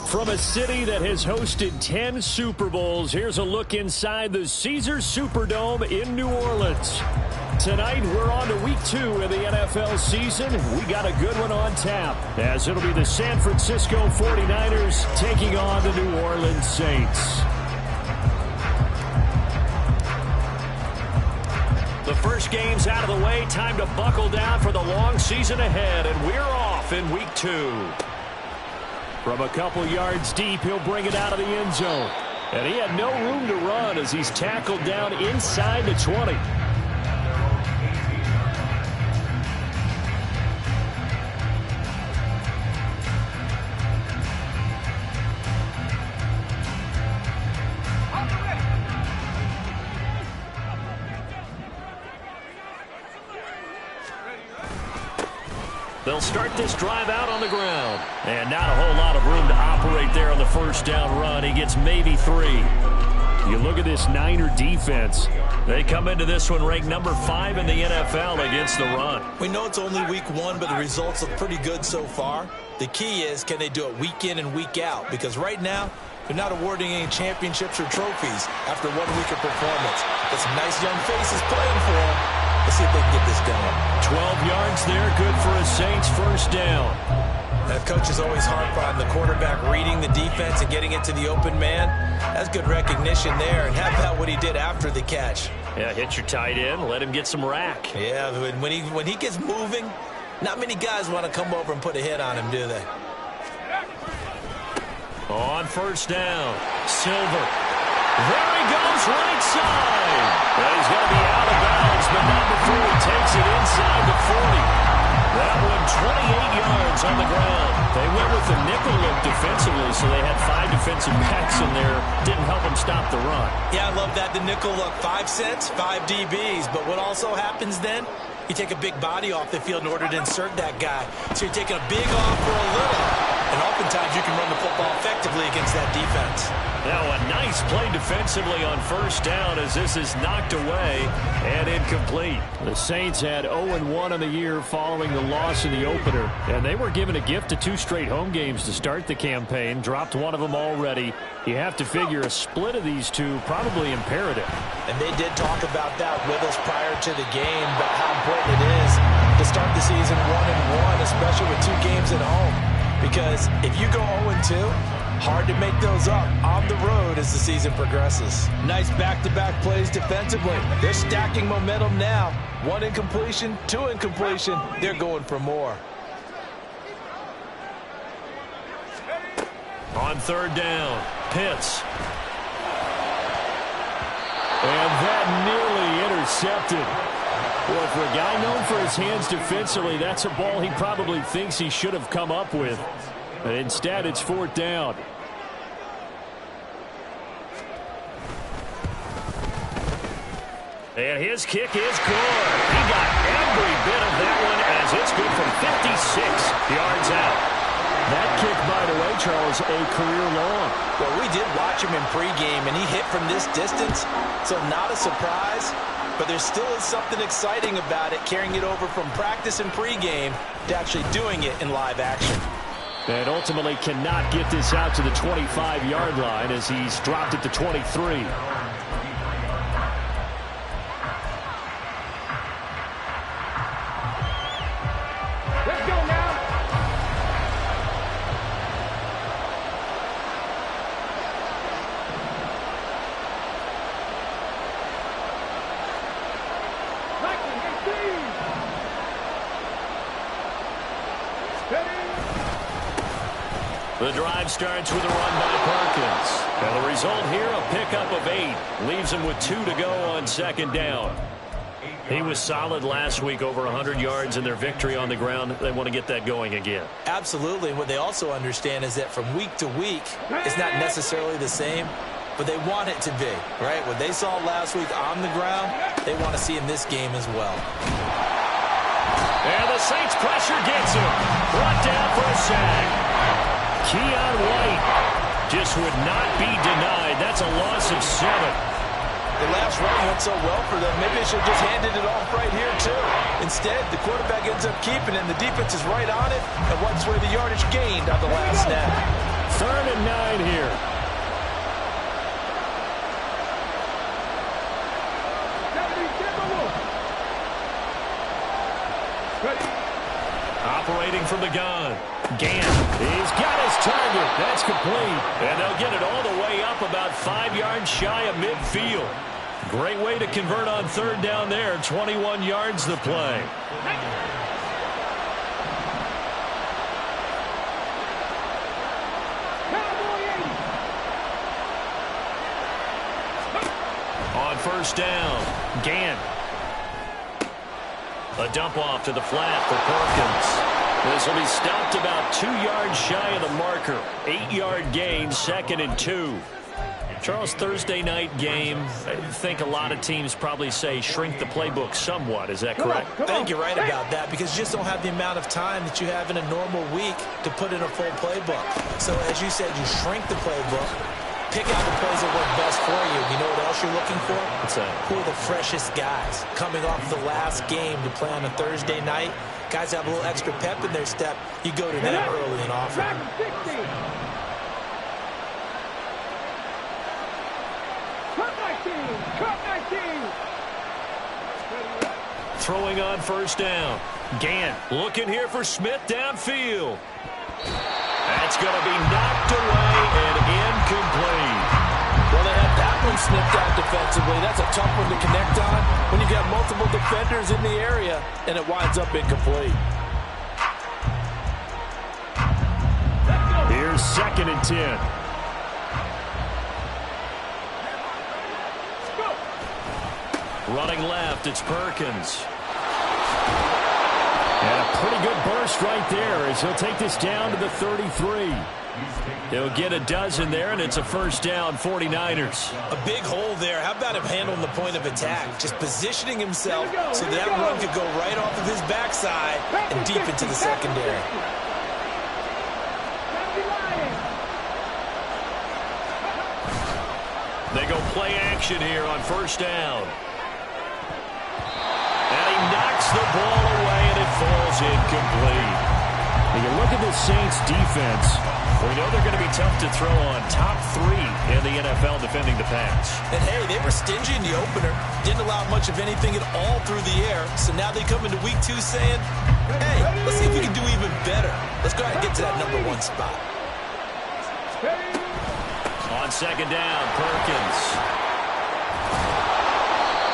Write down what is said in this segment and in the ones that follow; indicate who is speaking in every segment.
Speaker 1: From a city that has hosted 10 Super Bowls, here's a look inside the Caesars Superdome in New Orleans. Tonight, we're on to week 2 of the NFL season. We got a good one on tap, as it'll be the San Francisco 49ers taking on the New Orleans Saints. The first game's out of the way. Time to buckle down for the long season ahead, and we're off in week 2. From a couple yards deep, he'll bring it out of the end zone. And he had no room to run as he's tackled down inside the 20. They'll start this drive out on the ground. And not a whole lot of room to operate there on the first down run. He gets maybe 3. You look at this Niner defense. They come into this one ranked number 5 in the NFL against the run.
Speaker 2: We know it's only week 1, but the results look pretty good so far. The key is, can they do it week in and week out? Because right now, they're not awarding any championships or trophies after 1 week of performance. Got some nice young faces playing for them. Let's see if they can get this going.
Speaker 1: 12 yards there, good for a Saints first down.
Speaker 2: That coach is always hard on the quarterback reading the defense and getting it to the open man. That's good recognition there. And how about what he did after the catch?
Speaker 1: Yeah, hit your tight end, let him get some rack.
Speaker 2: Yeah, when he gets moving, not many guys want to come over and put a hit on him, do they?
Speaker 1: On first down, Silver. There he goes, right side. Well, he's going to be out of bounds, but not before he takes it inside the 40. That one, 28 yards on the ground. They went with the nickel look defensively, so they had 5 defensive backs in there. Didn't help them stop the run.
Speaker 2: Yeah, I love that, the nickel look. 5 cents, 5 DBs. But what also happens then? You take a big body off the field in order to insert that guy. So you're taking a big off for a little. And oftentimes you can run the football effectively against that defense.
Speaker 1: Now a nice play defensively on first down as this is knocked away and incomplete. The Saints had 0-1 on the year following the loss in the opener. And they were given a gift of 2 straight home games to start the campaign. Dropped one of them already. You have to figure a split of these 2 probably imperative.
Speaker 2: And they did talk about that with us prior to the game, but how important it is to start the season 1-1, especially with 2 games at home. Because if you go 0-2, hard to make those up on the road as the season progresses. Nice back-to-back plays defensively. They're stacking momentum now. 1 incompletion, 2 incompletion. They're going for more.
Speaker 1: On third down, Pitts. And that nearly intercepted. Well, for a guy known for his hands defensively, that's a ball he probably thinks he should have come up with. But instead, it's 4th down. And his kick is good. He got every bit of that one as it's good from 56 yards out. That kick, by the way, Charles, a career long.
Speaker 2: Well, we did watch him in pregame, and he hit from this distance, so not a surprise. But there still is something exciting about it, carrying it over from practice and pregame to actually doing it in live action.
Speaker 1: And ultimately cannot get this out to the 25-yard line as he's dropped it to 23.
Speaker 3: Let's go now.
Speaker 1: The drive starts with a run by Perkins. And the result here, a pickup of 8. Leaves him with 2 to go on second down. He was solid last week, over 100 yards in their victory on the ground. They want to get that going again.
Speaker 2: Absolutely. What they also understand is that from week to week, it's not necessarily the same, but they want it to be, right? What they saw last week on the ground, they want to see in this game as well.
Speaker 1: And the Saints pressure gets him. Brought down for a sack. Keon White just would not be denied. That's a loss of 7.
Speaker 2: The last run went so well for them, maybe they should have just handed it off right here, too. Instead, the quarterback ends up keeping it, and the defense is right on it and wipes away the yardage gained on the last snap.
Speaker 1: 3rd and 9 here. Operating from the gun. Gant. He's got his target. That's complete. And they'll get it all the way up about 5 yards shy of midfield. Great way to convert on 3rd down there. 21 yards to play. On 1st down, Gant. A dump off to the flat for Perkins. This will be stopped about 2 yards shy of the marker. 8-yard gain, 2nd and 2. Charles, Thursday night game, I think a lot of teams probably say shrink the playbook somewhat. Is that correct?
Speaker 2: I think you're right about that because you just don't have the amount of time that you have in a normal week to put in a full playbook. So as you said, you shrink the playbook, pick out the plays that work best for you. You know what else you're looking for?
Speaker 1: What's that?
Speaker 2: Who are the freshest guys coming off the last game to play on a Thursday night? Guys have a little extra pep in their step. You go to them early and often.
Speaker 1: Throwing on 1st down. Gant looking here for Smith downfield. That's going to be knocked away and incomplete.
Speaker 2: Well, they had that one snipped out defensively. That's a tough one to connect on when you've got multiple defenders in the area, and it winds up incomplete.
Speaker 1: Here's 2nd and 10. Running left, it's Perkins. And a pretty good burst right there as he'll take this down to the 33. He'll get a dozen there, and it's a 1st down, 49ers.
Speaker 2: A big hole there. How about him handling the point of attack? Just positioning himself so that run could go right off of his backside and deep into the secondary.
Speaker 1: They go play action here on 1st down. And he knocks the ball away, and it falls incomplete. When you look at the Saints defense, we know they're going to be tough to throw on. Top 3 in the NFL defending the pass.
Speaker 2: And, hey, they were stingy in the opener. Didn't allow much of anything at all through the air. So now they come into week 2 saying, hey, let's see if we can do even better. Let's go ahead and get to that number 1 spot.
Speaker 1: On 2nd down, Perkins.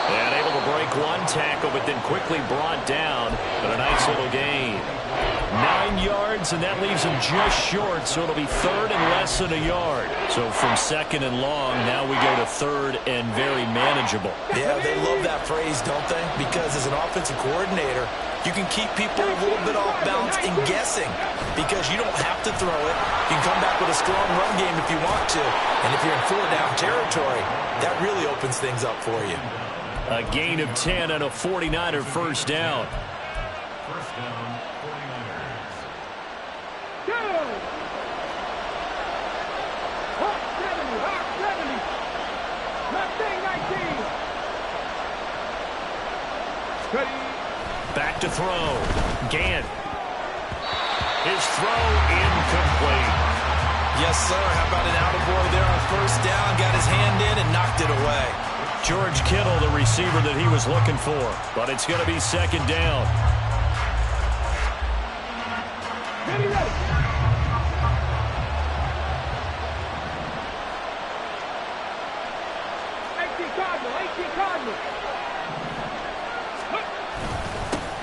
Speaker 1: And able to break one tackle, but then quickly brought down. But a nice little gain. 9 yards, and that leaves him just short, so it'll be 3rd and less than a yard. So from 2nd and long, now we go to 3rd and very manageable.
Speaker 2: Yeah, they love that phrase, don't they? Because as an offensive coordinator, you can keep people a little bit off balance and guessing because you don't have to throw it. You can come back with a strong run game if you want to. And if you're in 4-down territory, that really opens things up for you.
Speaker 1: A gain of 10 and a 49er 1st down. Back to throw. Gant. His throw incomplete.
Speaker 2: Yes, sir. How about an attaboy there on 1st down? Got his hand in and knocked it away.
Speaker 1: George Kittle, the receiver that he was looking for. But it's going to be 2nd down.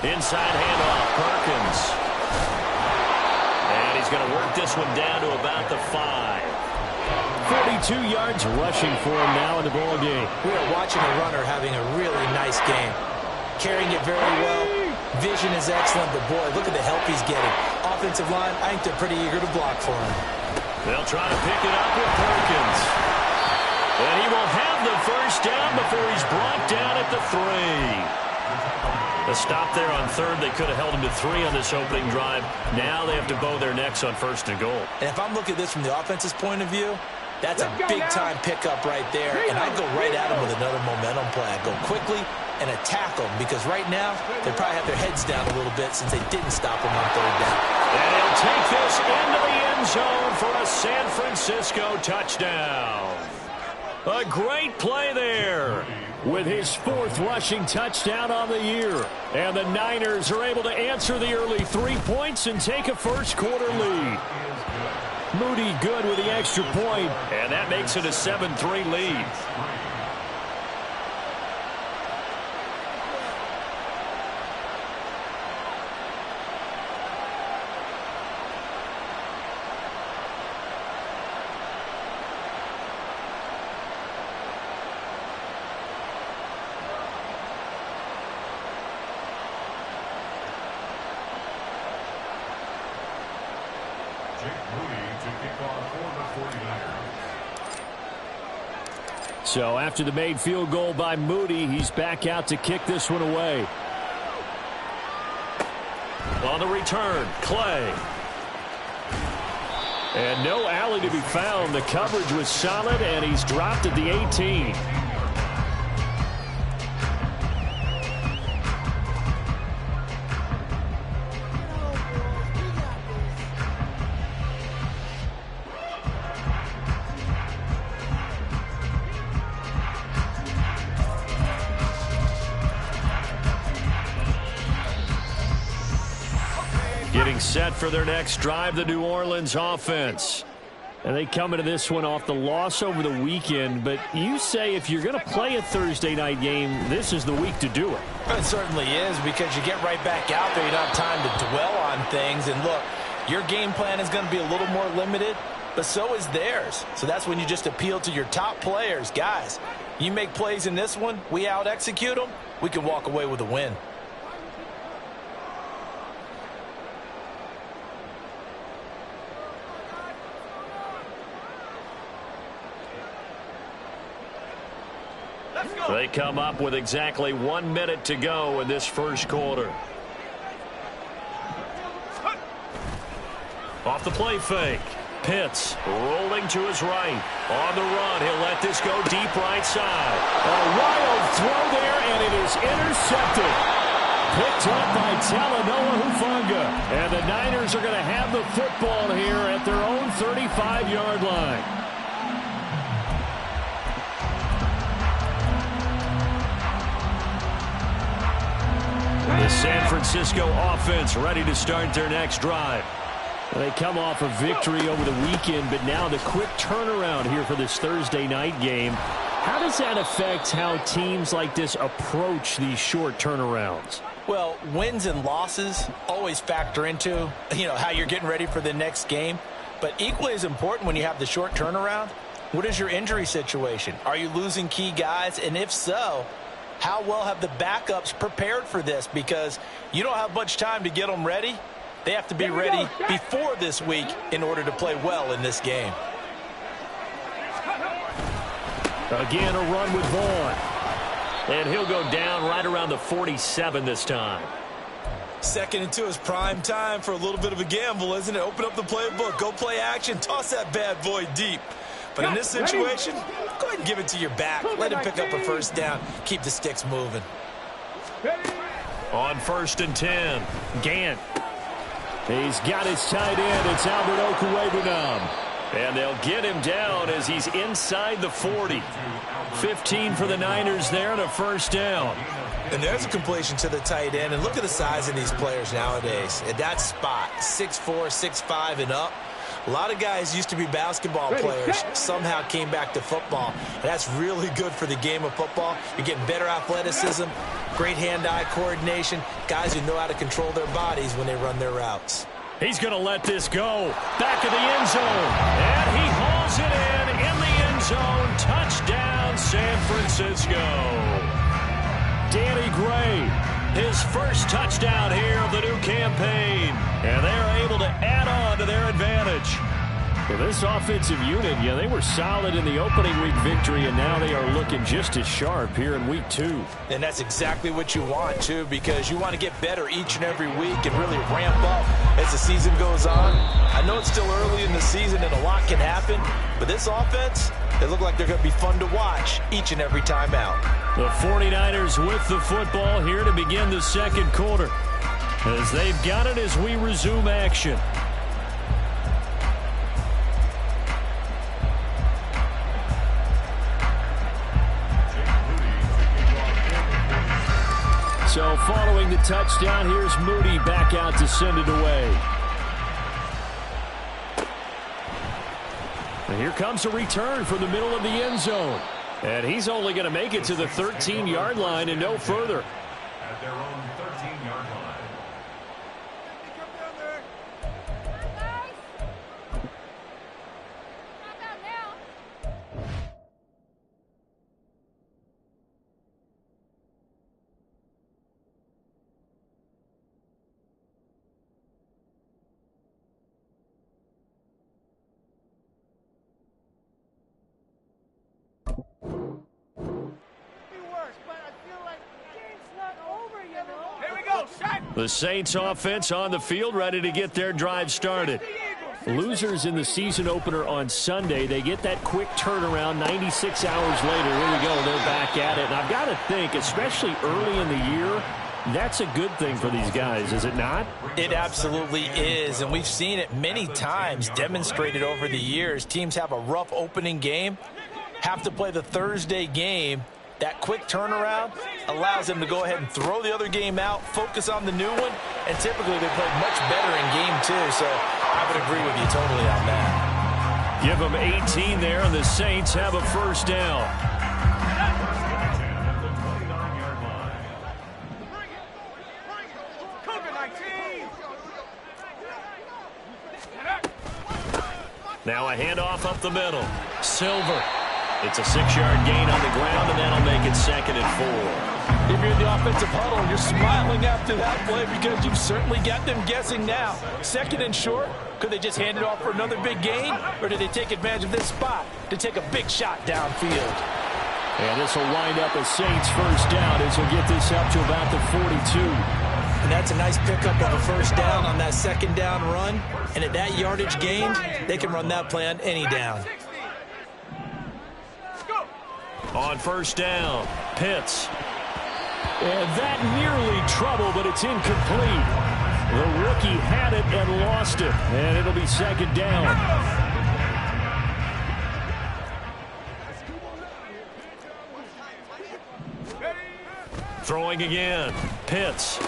Speaker 1: Inside handoff, Perkins. And he's going to work this one down to about the 5. 42 yards rushing for him now in the ball game.
Speaker 2: We are watching a runner having a really nice game. Carrying it very well. Vision is excellent, but boy, look at the help he's getting. Offensive line, I think they're pretty eager to block for him.
Speaker 1: They'll try to pick it up with Perkins. And he will have the 1st down before he's brought down at the 3. The stop there on 3rd. They could have held him to 3 on this opening drive. Now they have to bow their necks on 1st and goal.
Speaker 2: And if I'm looking at this from the offense's point of view, That's a big-time pickup right there, and I'd go right at him with another momentum play. I'd go quickly and attack them because right now they probably have their heads down a little bit since they didn't stop him on third down.
Speaker 1: And he'll take this into the end zone for a San Francisco touchdown. A great play there with his 4th rushing touchdown on the year. And the Niners are able to answer the early 3 points and take a first-quarter lead. Moody good with the extra point, and that makes it a 7-3 lead. So after the made field goal by Moody, he's back out to kick this one away. On the return, Clay. And no alley to be found. The coverage was solid, and he's dropped at the 18. Getting set for their next drive, the New Orleans offense. And they come into this one off the loss over the weekend. But you say if you're going to play a Thursday night game, this is the week to do it.
Speaker 2: It certainly is, because you get right back out there. You don't have time to dwell on things. And look, your game plan is going to be a little more limited, but so is theirs. So that's when you just appeal to your top players. Guys, you make plays in this one, we out-execute them, we can walk away with a win.
Speaker 1: They come up with exactly 1 minute to go in this first quarter. Off the play fake. Pitts rolling to his right. On the run, he'll let this go deep right side. A wild throw there, and it is intercepted. Picked up by Talanoa Hufanga. And the Niners are going to have the football here at their own 35-yard line. The San Francisco offense ready to start their next drive. They come off a victory over the weekend, but now the quick turnaround here for this Thursday night game. How does that affect how teams like this approach these short turnarounds?
Speaker 2: Well, wins and losses always factor into, how you're getting ready for the next game. But equally as important when you have the short turnaround, what is your injury situation? Are you losing key guys? And if so, how well have the backups prepared for this? Because you don't have much time to get them ready. They have to be ready before this week in order to play well in this game.
Speaker 1: Again, a run with Vaughn. And he'll go down right around the 47 this time.
Speaker 2: Second into his prime time for a little bit of a gamble, isn't it? Open up the playbook, go play action, toss that bad boy deep. But in this situation, go ahead and give it to your back. Let him pick up a first down. Keep the sticks moving.
Speaker 1: On 1st and 10, Gant. He's got his tight end. It's Albert Okwuegbunam. And they'll get him down as he's inside the 40. 15 for the Niners there and a first down.
Speaker 2: And there's a completion to the tight end. And look at the size of these players nowadays. At that spot, 6'4", 6'5", and up. A lot of guys used to be basketball players, somehow came back to football. And that's really good for the game of football. You're getting better athleticism, great hand-eye coordination, guys who know how to control their bodies when they run their routes.
Speaker 1: He's going to let this go. Back of the end zone. And he hauls it in the end zone. Touchdown, San Francisco. Danny Gray, his first touchdown here of the new campaign. And they're able to add on to their advantage. Well, this offensive unit, they were solid in the opening week victory, and now they are looking just as sharp here in week 2.
Speaker 2: And that's exactly what you want, too, because you want to get better each and every week and really ramp up as the season goes on. I know it's still early in the season and a lot can happen, but this offense, they look like they're going to be fun to watch each and every time out.
Speaker 1: The 49ers with the football here to begin the second quarter, as they've got it as we resume action. So following the touchdown, here's Moody back out to send it away. And here comes a return from the middle of the end zone. And he's only going to make it to the 13-yard line and no further.
Speaker 4: At their own 13-yard line.
Speaker 1: The Saints offense on the field, ready to get their drive started. Losers in the season opener on Sunday, they get that quick turnaround 96 hours later. Here we go, they're back at it. And I've got to think, especially early in the year, that's a good thing for these guys, is it not?
Speaker 2: It absolutely is, and we've seen it many times demonstrated over the years. Teams have a rough opening game, have to play the Thursday game. That quick turnaround allows them to go ahead and throw the other game out, focus on the new one, and typically they play much better in game 2. So I would agree with you totally on that.
Speaker 1: Give them 18 there, and the Saints have a first down. Now a handoff up the middle. Silver. It's a 6-yard gain on the ground, and that'll make it 2nd and 4.
Speaker 2: If you're in the offensive huddle, you're smiling after that play because you've certainly got them guessing now. 2nd and short, could they just hand it off for another big gain, or did they take advantage of this spot to take a big shot downfield?
Speaker 1: And this will wind up a Saints first down as we'll get this up to about the 42.
Speaker 2: And that's a nice pickup of a first down on that 2nd down run. And at that yardage gained, they can run that play on any down.
Speaker 1: On first down, Pitts. And that nearly trouble, but it's incomplete. The rookie had it and lost it, and it'll be 2nd down. Throwing again, Pitts.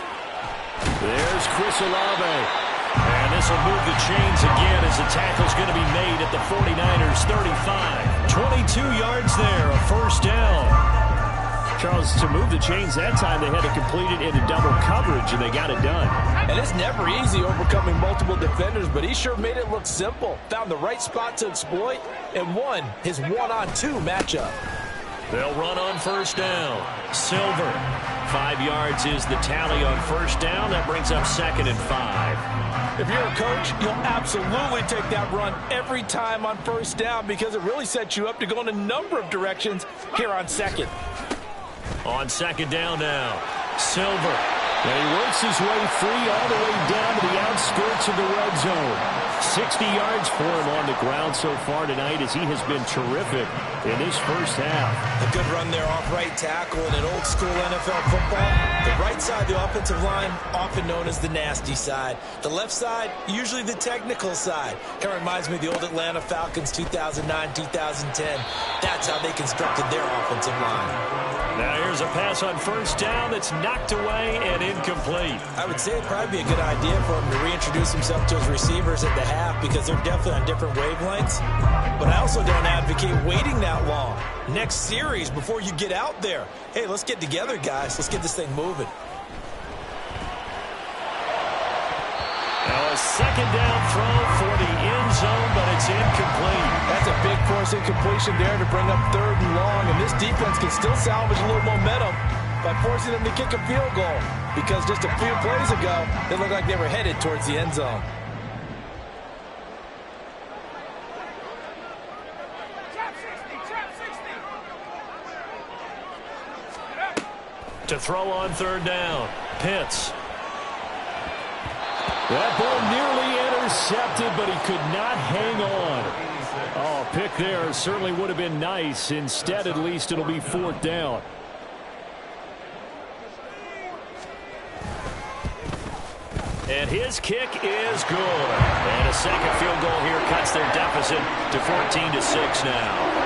Speaker 1: There's Chris Olave. And this will move the chains again as the tackle's going to be made at the 49ers 35. 22 yards there, a first down. Charles, to move the chains that time, they had to complete it into double coverage, and they got it done.
Speaker 2: And it's never easy overcoming multiple defenders, but he sure made it look simple. Found the right spot to exploit and won his one-on-2 matchup.
Speaker 1: They'll run on first down. Silver. 5 yards is the tally on first down. That brings up 2nd and 5.
Speaker 2: If you're a coach, you'll absolutely take that run every time on first down because it really sets you up to go in a number of directions here on 2nd.
Speaker 1: On 2nd down now, Silver. And he works his way free all the way down to the outskirts of the red zone. 60 yards for him on the ground so far tonight as he has been terrific in his first half.
Speaker 2: A good run there off right tackle in an old school NFL football. The right side of the offensive line, often known as the nasty side. The left side, usually the technical side. Kind of reminds me of the old Atlanta Falcons 2009-2010. That's how they constructed their offensive line.
Speaker 1: Now here's a pass on first down that's knocked away and incomplete.
Speaker 2: I would say it'd probably be a good idea for him to reintroduce himself to his receivers at the half because they're definitely on different wavelengths. But I also don't advocate waiting that long. Next series before you get out there. Hey, let's get together, guys. Let's get this thing moving.
Speaker 1: Now a 2nd down throw for the end zone, but it's incomplete.
Speaker 2: That's a big force incompletion there to bring up 3rd and long, and this defense can still salvage a little momentum by forcing them to kick a field goal because just a few plays ago, they looked like they were headed towards the end zone.
Speaker 1: To throw on third down. Pitts. That ball nearly intercepted, but he could not hang on. Oh, pick there certainly would have been nice. Instead, at least, it'll be fourth down. And his kick is good. And a second field goal here cuts their deficit to 14-6 now.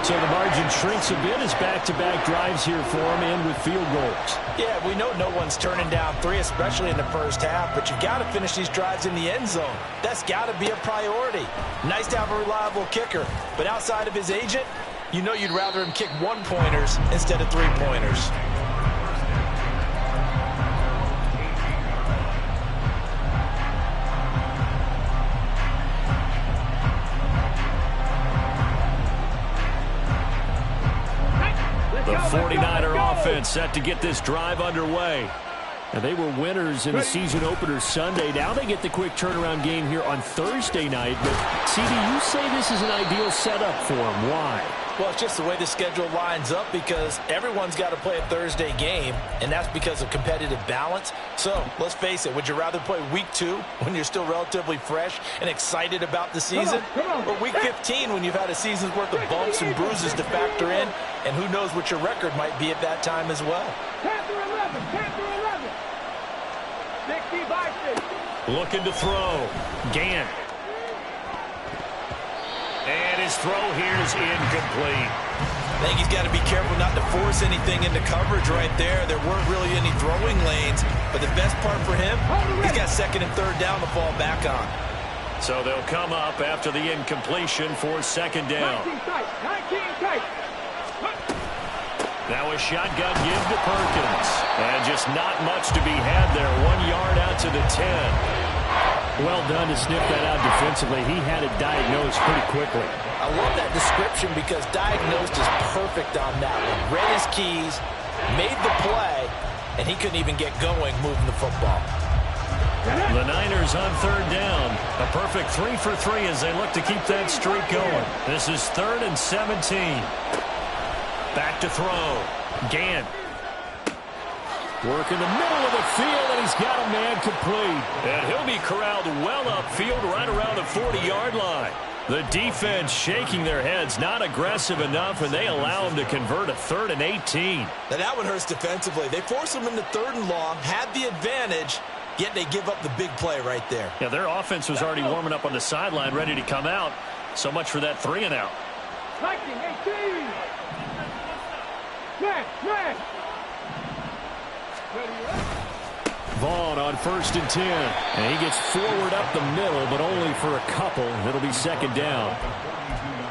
Speaker 1: So the margin shrinks a bit as back-to-back drives here for him and with field goals.
Speaker 2: Yeah, we know no one's turning down 3, especially in the first half, but you've got to finish these drives in the end zone. That's got to be a priority. Nice to have a reliable kicker, but outside of his agent, you know you'd rather him kick 1-pointers instead of 3-pointers.
Speaker 1: The 49er offense set to get this drive underway. And they were winners in the season opener Sunday. Now they get the quick turnaround game here on Thursday night. But, CD, you say this is an ideal setup for them. Why?
Speaker 2: Well, it's just the way the schedule lines up because everyone's got to play a Thursday game, and that's because of competitive balance. So, let's face it, would you rather play week 2 when you're still relatively fresh and excited about the season? Or week 15 when you've had a season's worth of bumps and bruises to factor in, and who knows what your record might be at that time as well.
Speaker 3: 10 through 11, 10 through 11. 60 by 60.
Speaker 1: Looking to throw. Gant. And his throw here is incomplete.
Speaker 2: I think he's got to be careful not to force anything into coverage right there. There weren't really any throwing lanes, but the best part for him, he's got second and third down to fall back on.
Speaker 1: So they'll come up after the incompletion for second down.
Speaker 3: 19 tight, 19 tight.
Speaker 1: Now a shotgun give to Perkins. And just not much to be had there. 1 yard out to the 10. Well done to sniff that out defensively. He had it diagnosed pretty quickly.
Speaker 2: I love that description because diagnosed is perfect on that one. Read his keys, made the play, and he couldn't even get going moving the football.
Speaker 1: The Niners on third down. A perfect 3 for 3 as they look to keep that streak going. This is 3rd and 17. Back to throw. Gant. Work in the middle of the field, and he's got a man complete. And he'll be corralled well upfield right around the 40-yard line. The defense shaking their heads, not aggressive enough, and they allow him to convert a 3rd and 18.
Speaker 2: Now that one hurts defensively. They force him into 3rd and long, had the advantage, yet they give up the big play right there.
Speaker 1: Yeah, their offense was already warming up on the sideline, ready to come out. So much for that 3 and out.
Speaker 3: 19, 18. Man.
Speaker 1: Vaughn on 1st and 10. And he gets forward up the middle, but only for a couple. It'll be second down.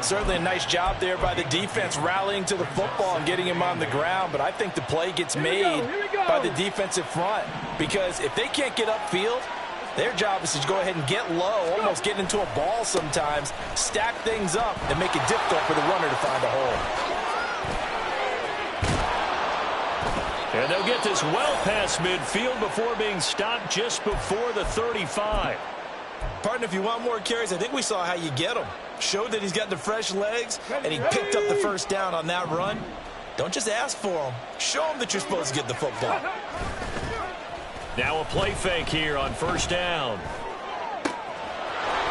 Speaker 2: Certainly a nice job there by the defense rallying to the football and getting him on the ground, but I think the play gets made by the defensive front because if they can't get upfield, their job is to go ahead and get low, almost get into a ball sometimes, stack things up, and make it difficult for the runner to find a hole.
Speaker 1: And they'll get this well past midfield before being stopped just before the 35.
Speaker 2: Partner, if you want more carries, I think we saw how you get them. Showed that he's got the fresh legs, and he picked up the first down on that run. Don't just ask for them. Show them that you're supposed to get the football.
Speaker 1: Now a play fake here on 1st down.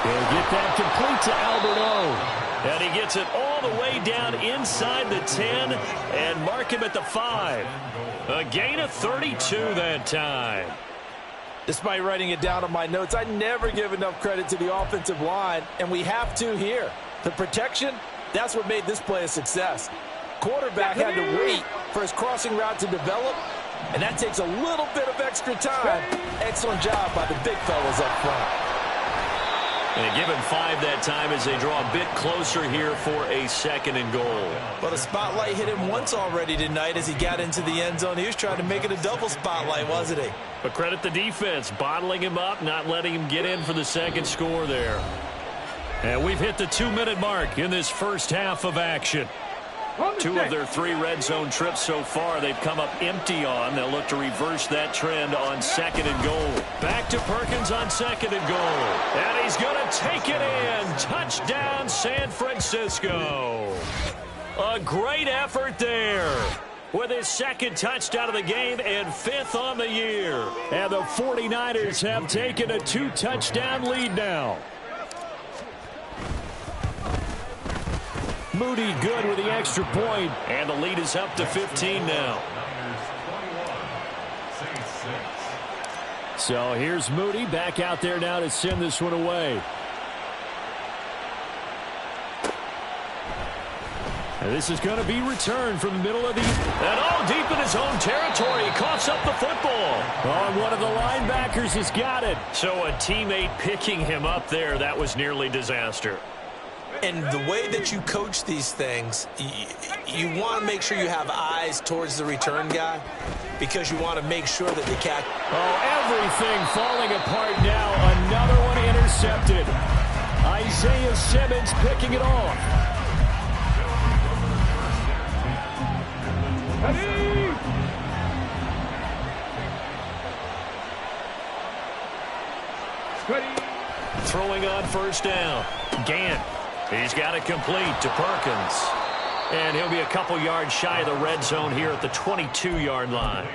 Speaker 1: They'll get that complete to Albert O. And he gets it all the way down inside the 10 and mark him at the 5. A gain of 32 that time.
Speaker 2: Despite writing it down on my notes, I never give enough credit to the offensive line, and we have to here. The protection, that's what made this play a success. Quarterback had to wait for his crossing route to develop, and that takes a little bit of extra time. Excellent job by the big fellas up front.
Speaker 1: And they give him 5 that time as they draw a bit closer here for a 2nd and goal.
Speaker 2: Well, the spotlight hit him once already tonight as he got into the end zone. He was trying to make it a double spotlight, wasn't he?
Speaker 1: But credit the defense, bottling him up, not letting him get in for the 2nd score there. And we've hit the 2-minute mark in this first half of action. 2 of their 3 red zone trips so far they've come up empty on. They'll look to reverse that trend on 2nd and goal. Back to Perkins on 2nd and goal. And he's going to take it in. Touchdown, San Francisco. A great effort there. with his second touchdown of the game and 5th on the year. And the 49ers have taken a 2-touchdown lead now. Moody good with the extra point, and the lead is up to 15 now. So here's Moody back out there now to send this one away. And this is going to be returned from the middle of the... And all deep in his own territory. He coughs up the football. Oh, and one of the linebackers has got it. So a teammate picking him up there, that was nearly disaster.
Speaker 2: And the way that you coach these things, you want to make sure you have eyes towards the return guy because you want to make sure that the catch...
Speaker 1: Oh, everything falling apart now. Another one intercepted. Isaiah Simmons picking it off. Throwing on first down. Gant. He's got it complete to Perkins. And he'll be a couple yards shy of the red zone here at the 22-yard line.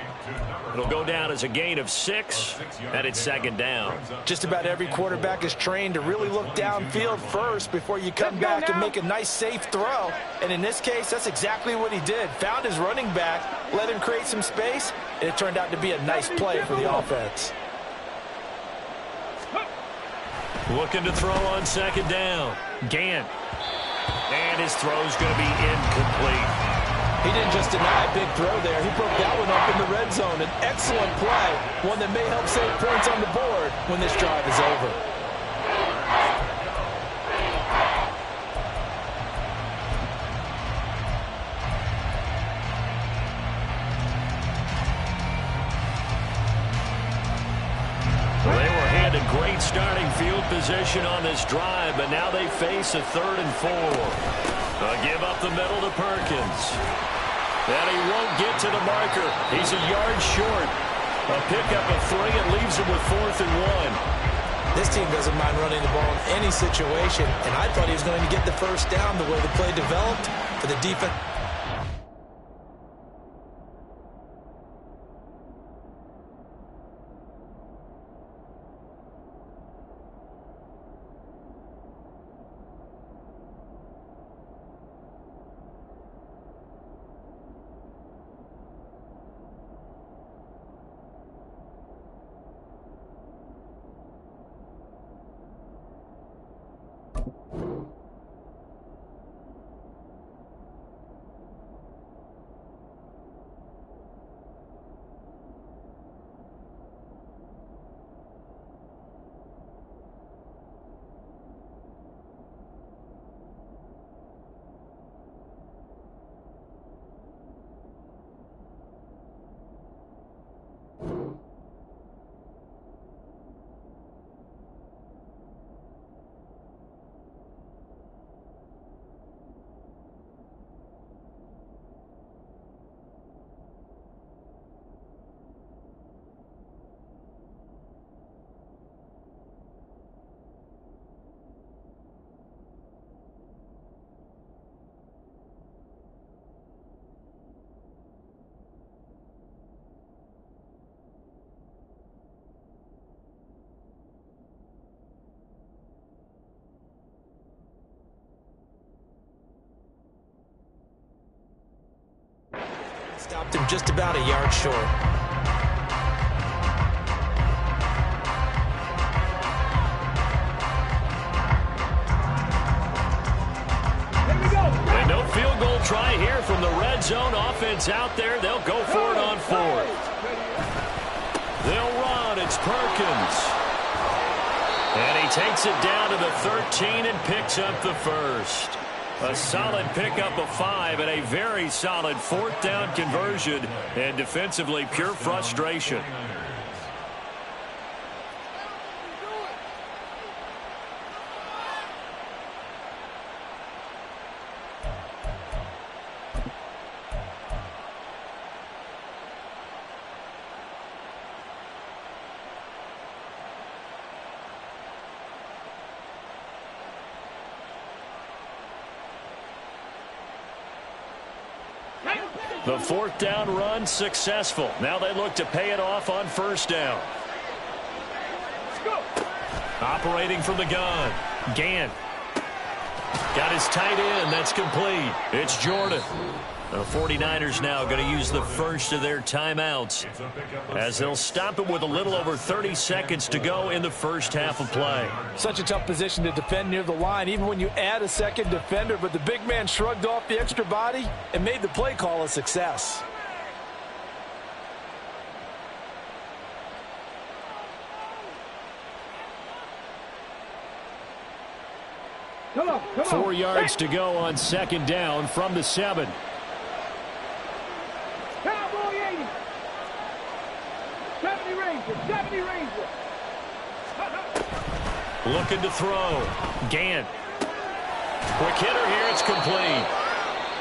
Speaker 1: It'll go down as a gain of 6, and it's second down.
Speaker 2: Just about every quarterback is trained to really look downfield first before you come back and make a nice, safe throw. And in this case, that's exactly what he did. Found his running back, let him create some space, and it turned out to be a nice play for the offense.
Speaker 1: Looking to throw on second down. Gant. And his throw's going to be incomplete.
Speaker 2: He didn't just deny a big throw there. He broke that one up in the red zone. An excellent play. One that may help save points on the board when this drive is over.
Speaker 1: They were handed great starting field position on this drive, but now they face a 3rd and 4. Give up the middle to Perkins. And he won't get to the marker. He's a yard short. A pickup of 3 and leaves him with 4th and 1.
Speaker 2: This team doesn't mind running the ball in any situation, and I thought he was going to get the first down the way the play developed for the defense. Stopped him just about a yard short.
Speaker 1: And no field goal try here from the red zone. Offense out there. They'll go for it on 4th. They'll run. It's Perkins. And he takes it down to the 13 and picks up the first. A solid pickup of 5 and a very solid 4th down conversion, and defensively pure frustration. The fourth down run successful. Now they look to pay it off on first down.
Speaker 3: Let's go.
Speaker 1: Operating from the gun. Gann. Got his tight end. That's complete. It's Jordan. The 49ers now going to use the first of their timeouts as they'll stop it with a little over 30 seconds to go in the first half of play.
Speaker 2: Such a tough position to defend near the line, even when you add a second defender, but the big man shrugged off the extra body and made the play call a success.
Speaker 3: Come on.
Speaker 1: 4 yards to go on second down from the 7.
Speaker 3: Cowboy 80. 70 Ranger.
Speaker 1: Looking to throw. Gann. Quick hitter here. It's complete.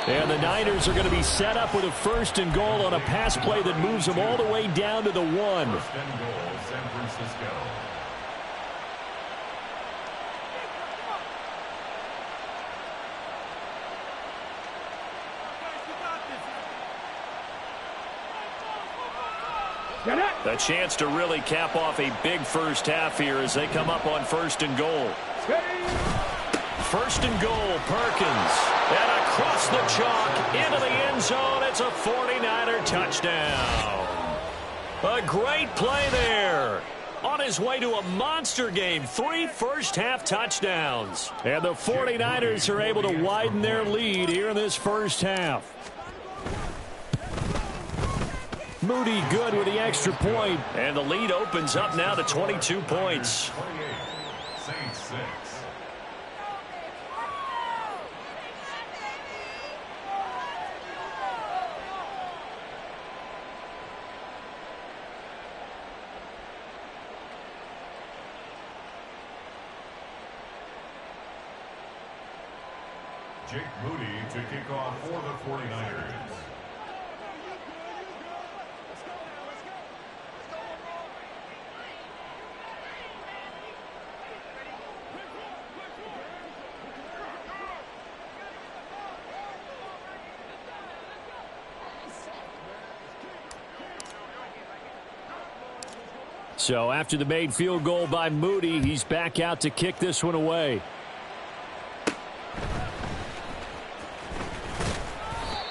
Speaker 1: And the Niners are going to be set up with a first and goal on a pass play that moves them all the way down to the 1.
Speaker 4: First and goal, San Francisco.
Speaker 1: A chance to really cap off a big first half here as they come up on first and goal. First and goal, Perkins. And across the chalk into the end zone. It's a 49er touchdown. A great play there. On his way to a monster game. 3 first-half touchdowns. And the 49ers are able to widen their lead here in this first half. Moody good with the extra point. And the lead opens up now to 22 points.
Speaker 4: 28, Saints 6. Jake Moody to kick off for the 49ers.
Speaker 1: So after the made field goal by Moody, he's back out to kick this one away.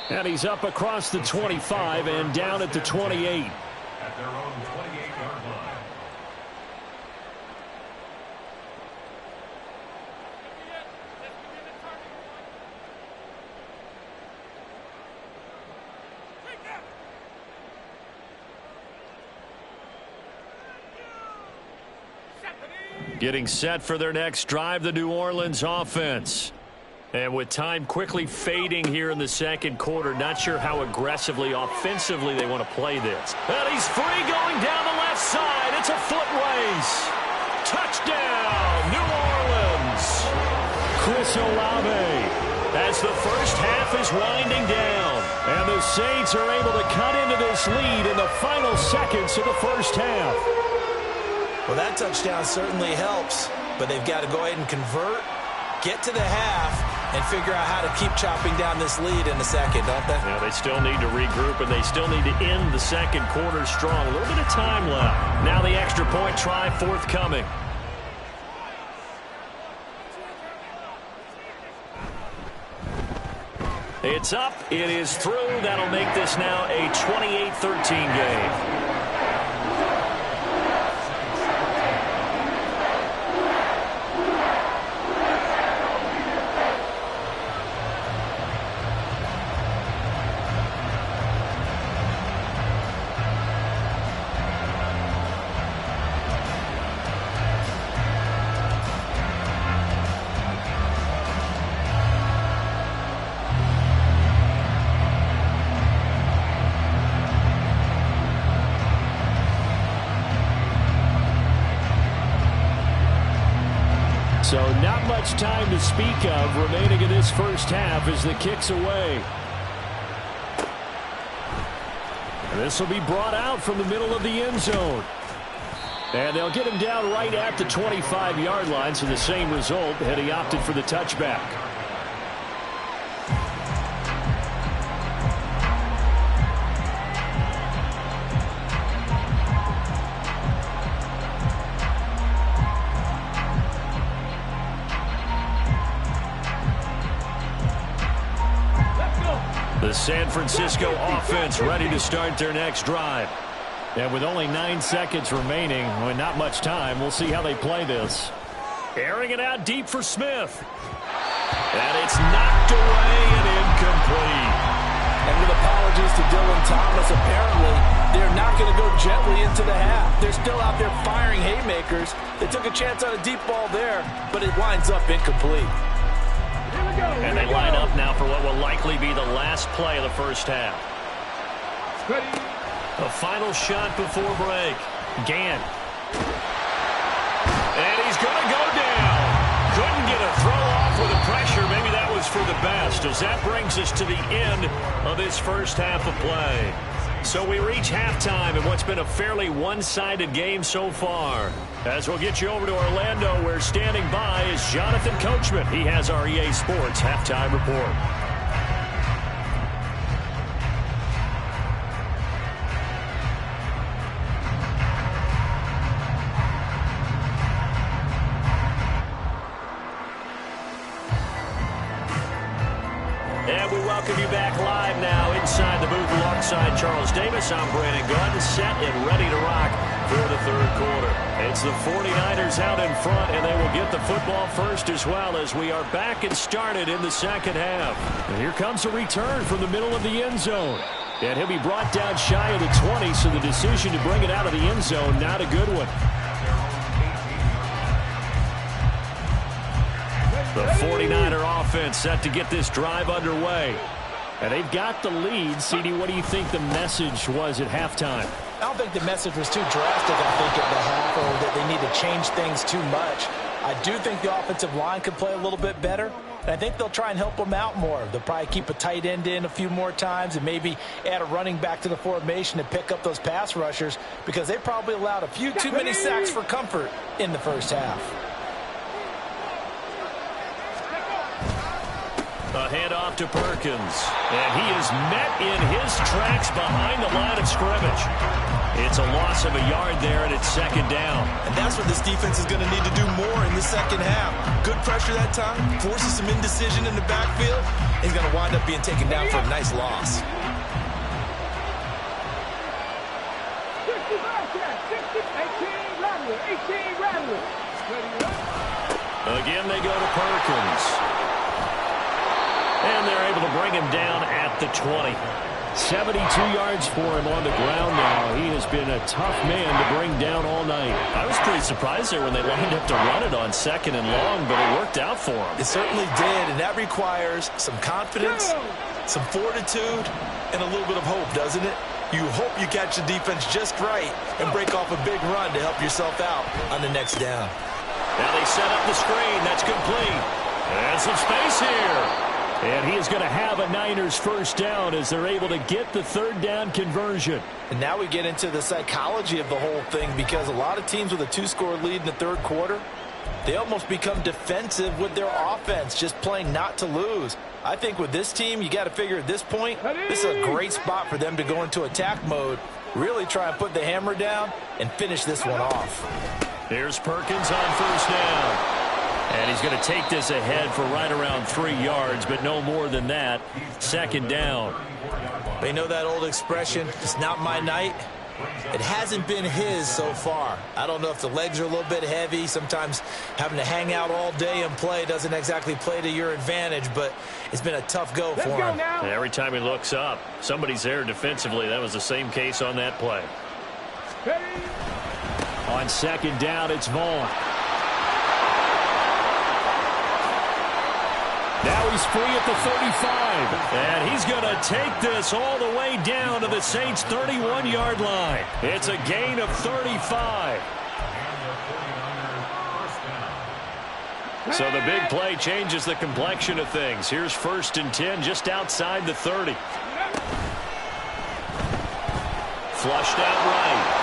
Speaker 1: And he's up across the 25 and down at the 28.
Speaker 4: At their own 28-yard line.
Speaker 1: Getting set for their next drive, the New Orleans offense. And with time quickly fading here in the second quarter, not sure how aggressively, offensively they want to play this. And he's free going down the left side. It's a foot race. Touchdown, New Orleans. Chris Olave as the first half is winding down. And the Saints are able to cut into this lead in the final seconds of the first half.
Speaker 2: Well, that touchdown certainly helps, but they've got to go ahead and convert, get to the half, and figure out how to keep chopping down this lead in the second, don't they?
Speaker 1: Yeah, they still need to regroup, and they still need to end the second quarter strong. A little bit of time left. Now the extra point try forthcoming. It's up. It is through. That'll make this now a 28-13 game. So not much time to speak of remaining in this first half as the kick's away. And this will be brought out from the middle of the end zone. And they'll get him down right at the 25-yard line, so the same result had he opted for the touchback. San Francisco offense ready to start their next drive.
Speaker 5: And with only 9 seconds remaining, and not much time, we'll see how they play this.
Speaker 1: Airing it out deep for Smith. And it's knocked away and incomplete.
Speaker 2: And with apologies to Dylan Thomas, apparently they're not going to go gently into the half. They're still out there firing haymakers. They took a chance on a deep ball there, but it winds up incomplete.
Speaker 1: And they line up now for what will likely be the last play of the first half. A final shot before break. Gann. And he's going to go down. Couldn't get a throw off with the pressure. Maybe that was for the best, as that brings us to the end of this first half of play. So we reach halftime in what's been a fairly one-sided game so far. As we'll get you over to Orlando, where standing by is Jonathan Coachman. He has our EA Sports halftime report. And we welcome you back live now inside the booth alongside Charles Davis. I'm Brandon Gunn, set and ready to rock for the third quarter. It's the 49ers out in front, and they will get the football first as well, as we are back and started in the second half.
Speaker 5: And here comes a return from the middle of the end zone. And he'll be brought down shy of the 20, so the decision to bring it out of the end zone, not a good one.
Speaker 1: The 49er offense set to get this drive underway.
Speaker 5: And they've got the lead. CD, what do you think the message was at halftime?
Speaker 2: I don't think the message was too drastic, I think, at the half, or that they need to change things too much. I do think the offensive line could play a little bit better, and I think they'll try and help them out more. They'll probably keep a tight end in a few more times and maybe add a running back to the formation to pick up those pass rushers, because they probably allowed a few too many sacks for comfort in the first half.
Speaker 1: A handoff to Perkins. And he is met in his tracks behind the line of scrimmage. It's a loss of a yard there, and it's second down.
Speaker 2: And that's what this defense is going to need to do more in the second half. Good pressure that time, forces some indecision in the backfield. He's going to wind up being taken down for a nice loss.
Speaker 3: 18 Rattler.
Speaker 1: Again, they go to Perkins. And they're able to bring him down at the 20.
Speaker 5: 72 yards for him on the ground now. He has been a tough man to bring down all night.
Speaker 1: I was pretty surprised there when they lined up to run it on second and long, but it worked out for him.
Speaker 2: It certainly did, and that requires some confidence, some fortitude, and a little bit of hope, doesn't it? You hope you catch the defense just right and break off a big run to help yourself out on the next down.
Speaker 1: Now they set up the screen. That's complete. And some space here.
Speaker 5: And he is going to have a Niners first down as they're able to get the third down conversion.
Speaker 2: And now we get into the psychology of the whole thing, because a lot of teams with a 2-score lead in the third quarter, they almost become defensive with their offense, just playing not to lose. I think with this team, you got to figure at this point, this is a great spot for them to go into attack mode, really try and put the hammer down and finish this one off.
Speaker 1: Here's Perkins on first down. And he's going to take this ahead for right around 3 yards, but no more than that. Second down.
Speaker 2: They know that old expression, it's not my night. It hasn't been his so far. I don't know if the legs are a little bit heavy. Sometimes having to hang out all day and play doesn't exactly play to your advantage, but it's been a tough go for him.
Speaker 1: Every time he looks up, somebody's there defensively. That was the same case on that play.
Speaker 5: On second down, it's Vaughn. Now he's free at the 35.
Speaker 1: And he's going to take this all the way down to the Saints' 31-yard line. It's a gain of 35. So the big play changes the complexion of things. Here's 1st and 10 just outside the 30. Flushed out right.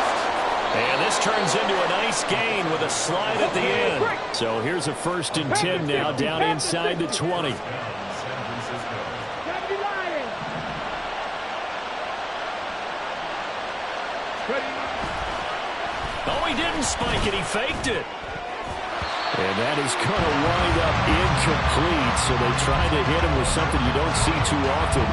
Speaker 1: And this turns into a nice gain with a slide at the end.
Speaker 5: So here's a 1st and 10 now down inside the 20.
Speaker 1: Oh, he didn't spike it. He faked it.
Speaker 5: And that is going to wind up incomplete. So they try to hit him with something you don't see too often.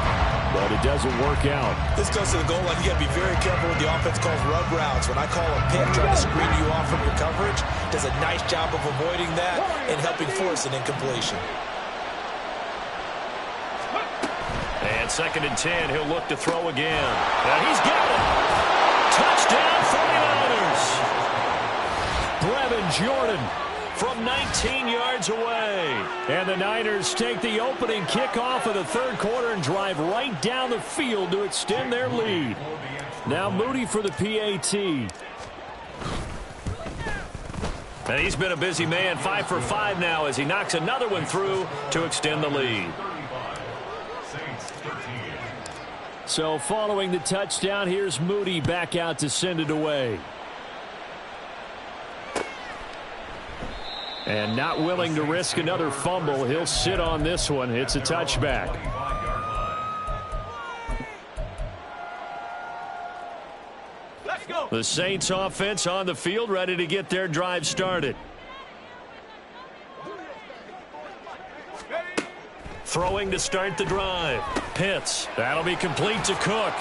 Speaker 5: but it doesn't work out.
Speaker 2: This goes to the goal line. You got to be very careful with the offense calls rub routes. When I call a pick, trying to screen you off from your coverage, does a nice job of avoiding that and helping force an incompletion.
Speaker 5: And 2nd and 10, he'll look to throw again. And he's got it. Touchdown 49ers. Brevin Jordan from 19 yards away. And the Niners take the opening kickoff of the 3rd quarter and drive right down the field to extend their lead. Now Moody for the PAT. And he's been a busy man, 5 for 5 now as he knocks another one through to extend the lead. So following the touchdown, here's Moody back out to send it away. And not willing to risk another fumble, he'll sit on this one. It's a touchback.
Speaker 3: Let's go.
Speaker 5: The Saints offense on the field, ready to get their drive started. Throwing to start the drive. Pitts. That'll be complete to Cook.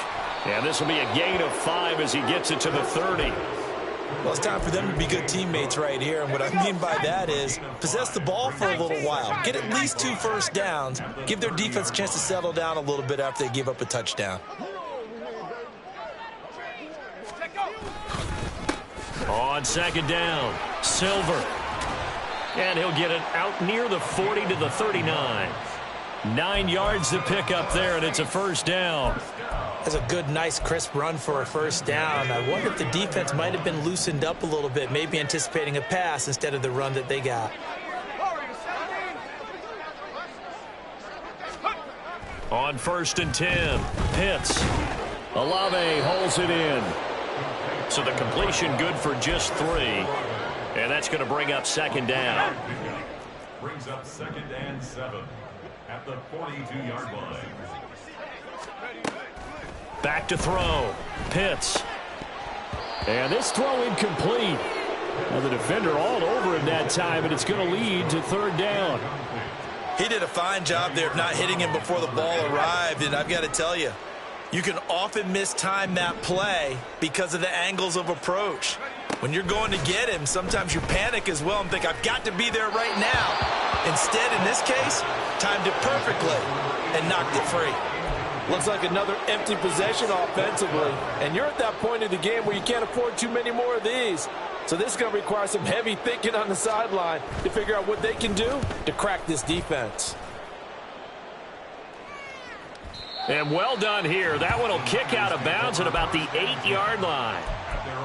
Speaker 5: And this will be a gain of 5 as he gets it to the 30.
Speaker 2: Well, it's time for them to be good teammates right here. And what I mean by that is possess the ball for a little while. Get at least 2 first downs. Give their defense a chance to settle down a little bit after they give up a touchdown.
Speaker 5: On 2nd down, Silver. And he'll get it out near the 40 to the 39. 9 yards to pick up there, and it's a first down.
Speaker 2: That's a good, nice, crisp run for a first down. I wonder if the defense might have been loosened up a little bit, maybe anticipating a pass instead of the run that they got.
Speaker 5: On 1st and 10, Pitts. Olave holds it in. So the completion good for just 3. And that's going to bring up 2nd down.
Speaker 4: Brings up 2nd and 7 at the 42-yard line.
Speaker 5: Back to throw. Pitts. And this throw incomplete. Well, the defender all over him that time, and it's going to lead to 3rd down.
Speaker 2: He did a fine job there of not hitting him before the ball arrived, and I've got to tell you, you can often mistime that play because of the angles of approach. When you're going to get him, sometimes you panic as well and think, I've got to be there right now. Instead, in this case, timed it perfectly and knocked it free.
Speaker 6: Looks like another empty possession offensively. And you're at that point of the game where you can't afford too many more of these. So this is going to require some heavy thinking on the sideline to figure out what they can do to crack this defense.
Speaker 5: And well done here. That one will kick out of bounds at about the 8-yard line.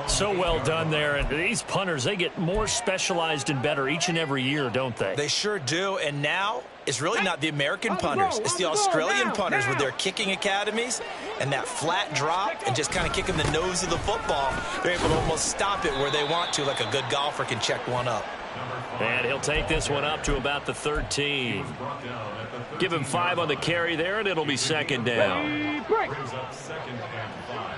Speaker 5: So well done there. And these punters, they get more specialized and better each and every year, don't they?
Speaker 2: They sure do. And now it's really not the American punters. It's the Australian punters with their kicking academies and that flat drop and just kind of kicking the nose of the football. They're able to almost stop it where they want to, like a good golfer can check one up.
Speaker 5: And he'll take this one up to about the 13. Give him 5 on the carry there, and it'll be 2nd down.
Speaker 4: Brings up 2nd and 5.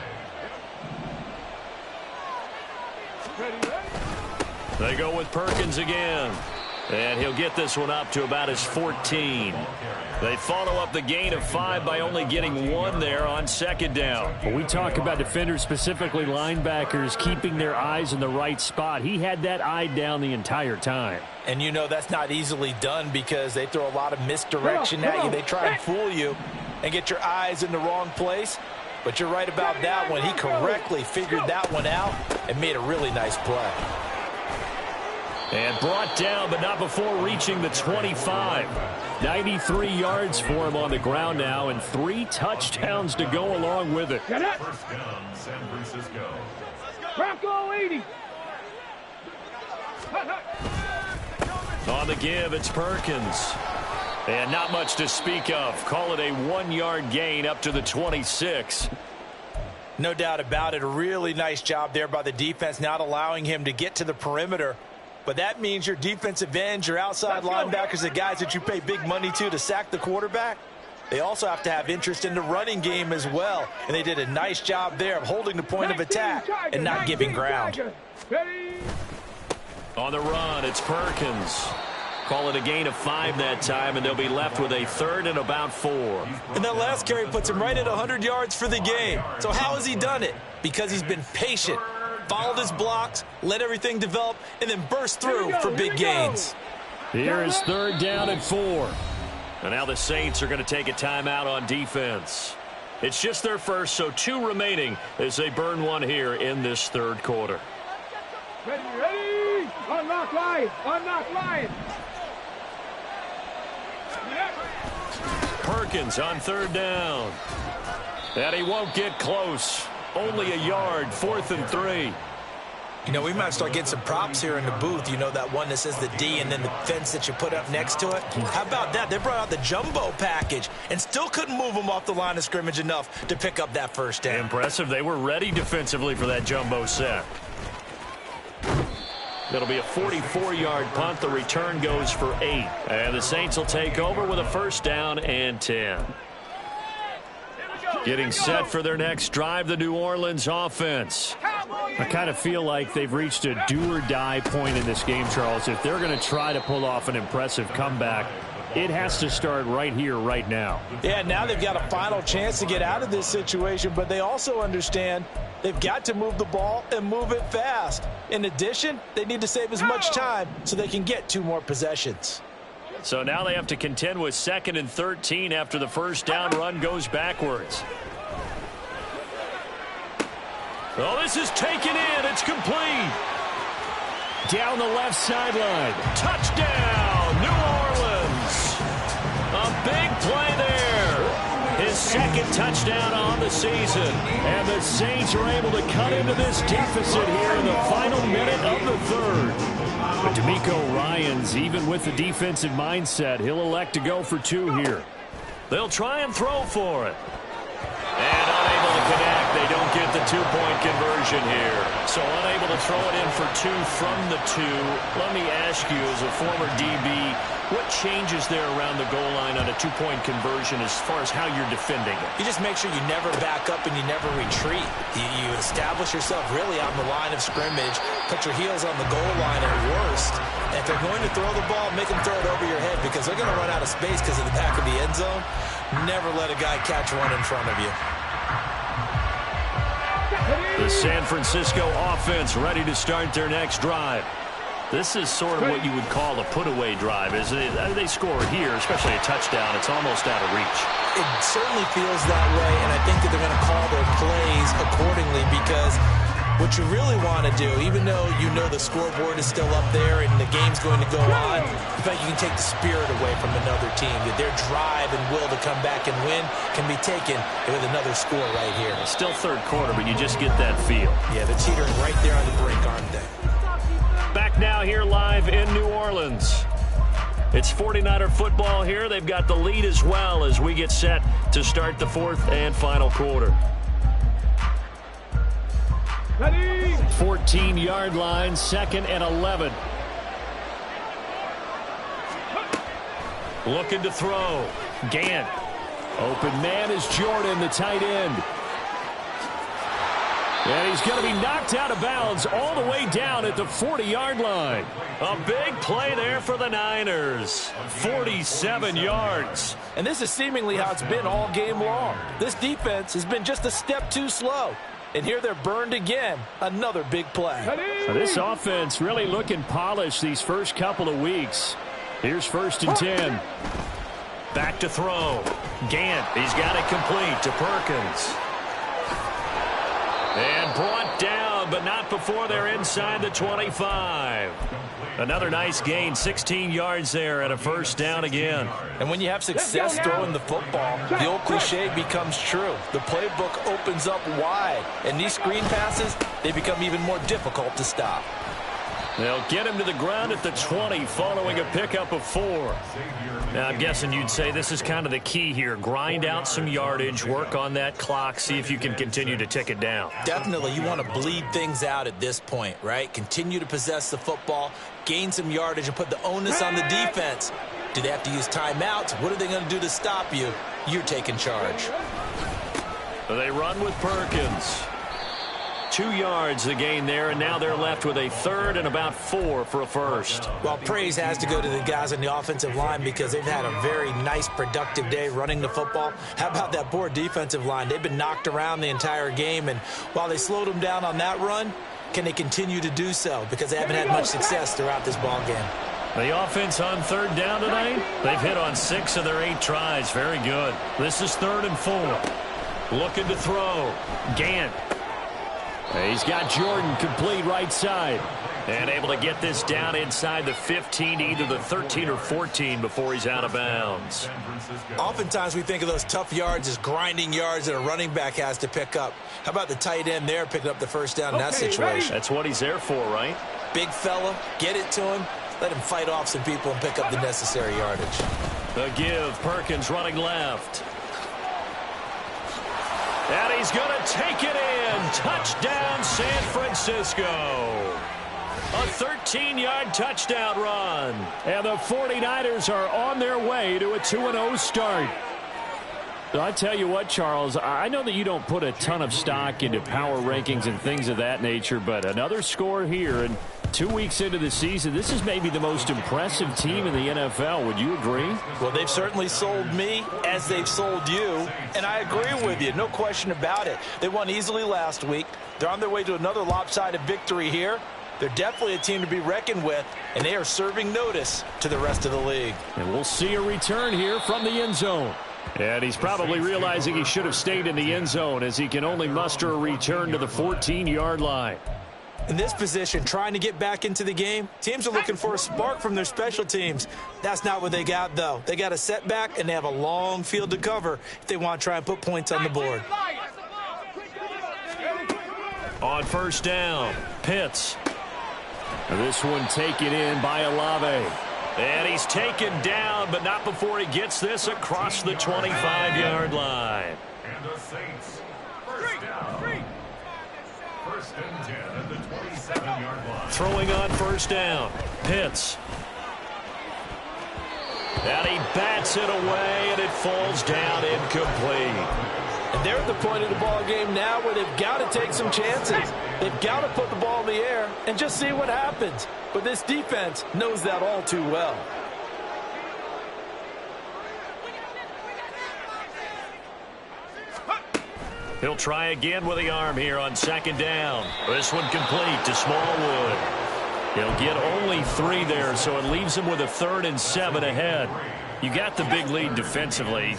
Speaker 5: They go with Perkins again. And he'll get this one up to about his 14. They follow up the gain of 5 by only getting 1 there on 2nd down. When we talk about defenders, specifically linebackers, keeping their eyes in the right spot, he had that eye down the entire time.
Speaker 2: And you know that's not easily done because they throw a lot of misdirection at you. They try and fool you and get your eyes in the wrong place. But you're right about that one. He correctly figured that one out and made a really nice play.
Speaker 5: And brought down, but not before reaching the 25. 93 yards for him on the ground now, and 3 touchdowns to go along with it.
Speaker 4: First down, San Francisco.
Speaker 3: Bronco 80.
Speaker 5: On the give, it's Perkins. And not much to speak of. Call it a 1-yard gain up to the 26.
Speaker 2: No doubt about it. A really nice job there by the defense, not allowing him to get to the perimeter. But that means your defensive ends, your outside linebackers, the guys that you pay big money to sack the quarterback, they also have to have interest in the running game as well. And they did a nice job there of holding the point of attack and not giving ground.
Speaker 5: On the run, it's Perkins. Call it a gain of 5 that time, and they'll be left with a third and about 4.
Speaker 2: And that last carry puts him right at 100 yards for the game. So how has he done it? Because he's been patient, followed his blocks, let everything develop, and then burst through for big gains.
Speaker 5: Here is third down and 4. And now the Saints are going to take a timeout on defense. It's just their first, so 2 remaining as they burn 1 here in this third quarter.
Speaker 3: Ready? Unlock line. Unlock line.
Speaker 5: Perkins on third down. And he won't get close. Only a yard, 4th and 3.
Speaker 2: You know, we might start getting some props here in the booth. You know, that one that says the D and then the fence that you put up next to it? How about that? They brought out the jumbo package and still couldn't move them off the line of scrimmage enough to pick up that first down.
Speaker 5: Impressive. They were ready defensively for that jumbo set. It'll be a 44-yard punt. The return goes for 8. And the Saints will take over with a first down and 10. Getting set for their next drive, the New Orleans offense. I kind of feel like they've reached a do-or-die point in this game, Charles. If they're going to try to pull off an impressive comeback, it has to start right here, right now.
Speaker 2: Yeah, now they've got a final chance to get out of this situation, but they also understand they've got to move the ball and move it fast. In addition, they need to save as much time so they can get 2 more possessions.
Speaker 5: So now they have to contend with 2nd and 13 after the first down run goes backwards. Oh, this is taken in. It's complete. Down the left sideline. Touchdown, New Orleans. A big play there. His 2nd touchdown on the season. And the Saints are able to cut into this deficit here in the final minute of the third. But D'Amico Ryans, even with the defensive mindset, he'll elect to go for 2 here. They'll try and throw for it. And unable to connect. They don't get the 2-point conversion here. So unable to throw it in for 2 from the 2. Let me ask you, as a former DB, what changes there around the goal line on a 2-point conversion as far as how you're defending it?
Speaker 2: You just make sure you never back up and you never retreat. You establish yourself really on the line of scrimmage, put your heels on the goal line at worst. And if they're going to throw the ball, make them throw it over your head because they're going to run out of space because of the back of the end zone. Never let a guy catch one in front of you.
Speaker 5: The San Francisco offense ready to start their next drive. This is sort of what you would call a put-away drive. As they score here, especially a touchdown, it's almost out of reach.
Speaker 2: It certainly feels that way, and I think that they're going to call their plays accordingly because what you really want to do, even though you know the scoreboard is still up there and the game's going to go on, in fact, you can take the spirit away from another team, that their drive and will to come back and win can be taken with another score right here.
Speaker 5: Still third quarter, but you just get that feel.
Speaker 2: Yeah, they're teetering right there on the brink, aren't they?
Speaker 5: Back now here live in New Orleans. It's 49er football here. They've got the lead as well as we get set to start the 4th and final quarter. 14-yard line, 2nd and 11. Looking to throw. Gant. Open man is Jordan, the tight end. And he's going to be knocked out of bounds all the way down at the 40-yard line. A big play there for the Niners. 47 yards.
Speaker 6: And this is seemingly how it's been all game long. This defense has been just a step too slow. And here they're burned again. Another big play.
Speaker 5: So this offense really looking polished these first couple of weeks. Here's 1st and 10. Back to throw. Gant, he's got it complete to Perkins. And brought down, but not before they're inside the 25. Another nice gain, 16 yards there and a first down again.
Speaker 6: And when you have success throwing the football, the old cliche becomes true. The playbook opens up wide, and these screen passes, they become even more difficult to stop.
Speaker 5: They'll get him to the ground at the 20 following a pickup of 4. Now, I'm guessing you'd say this is kind of the key here. Grind out some yardage, work on that clock, see if you can continue to tick it down.
Speaker 2: Definitely, you want to bleed things out at this point, right? Continue to possess the football, gain some yardage, and put the onus on the defense. Do they have to use timeouts? What are they going to do to stop you? You're taking charge.
Speaker 5: They run with Perkins. 2 yards the gain there, and now they're left with a third and about 4 for a first.
Speaker 2: Well, praise has to go to the guys on the offensive line because they've had a very nice, productive day running the football. How about that poor defensive line? They've been knocked around the entire game, and while they slowed them down on that run, can they continue to do so? Because they haven't had much success throughout this ball game.
Speaker 5: The offense on third down tonight, they've hit on 6 of their 8 tries. Very good. This is 3rd and 4. Looking to throw. Gant. He's got Jordan complete right side. And able to get this down inside the 15, either the 13 or 14 before he's out of bounds.
Speaker 2: Oftentimes we think of those tough yards as grinding yards that a running back has to pick up. How about the tight end there picking up the first down in that situation?
Speaker 5: That's what he's there for, right?
Speaker 2: Big fella, get it to him. Let him fight off some people and pick up the necessary yardage.
Speaker 5: The give, Perkins running left. And he's going to take it in. Touchdown, San Francisco. A 13-yard touchdown run. And the 49ers are on their way to a 2-0 start. I tell you what, Charles, I know that you don't put a ton of stock into power rankings and things of that nature, but another score here, and 2 weeks into the season, this is maybe the most impressive team in the NFL. Would you agree?
Speaker 2: Well, they've certainly sold me as they've sold you, and I agree with you. No question about it. They won easily last week. They're on their way to another lopsided victory here. They're definitely a team to be reckoned with, and they are serving notice to the rest of the league.
Speaker 5: And we'll see a return here from the end zone. And he's probably realizing he should have stayed in the end zone as he can only muster a return to the 14-yard line.
Speaker 2: In this position, trying to get back into the game, teams are looking for a spark from their special teams. That's not what they got, though. They got a setback, and they have a long field to cover if they want to try and put points on the board.
Speaker 5: On first down, Pitts. This one taken in by Olave. And he's taken down, but not before he gets this across the 25-yard line.
Speaker 4: And the Saints, first down. First and 10 at the 27-yard line.
Speaker 5: Throwing on first down, Pitts. And he bats it away, and it falls down incomplete.
Speaker 6: And they're at the point of the ball game now where they've got to take some chances. They've got to put the ball in the air and just see what happens. But this defense knows that all too well.
Speaker 5: He'll try again with the arm here on second down. This one complete to Smallwood. He'll get only 3 there, so it leaves him with a 3rd and 7 ahead. You got the big lead defensively.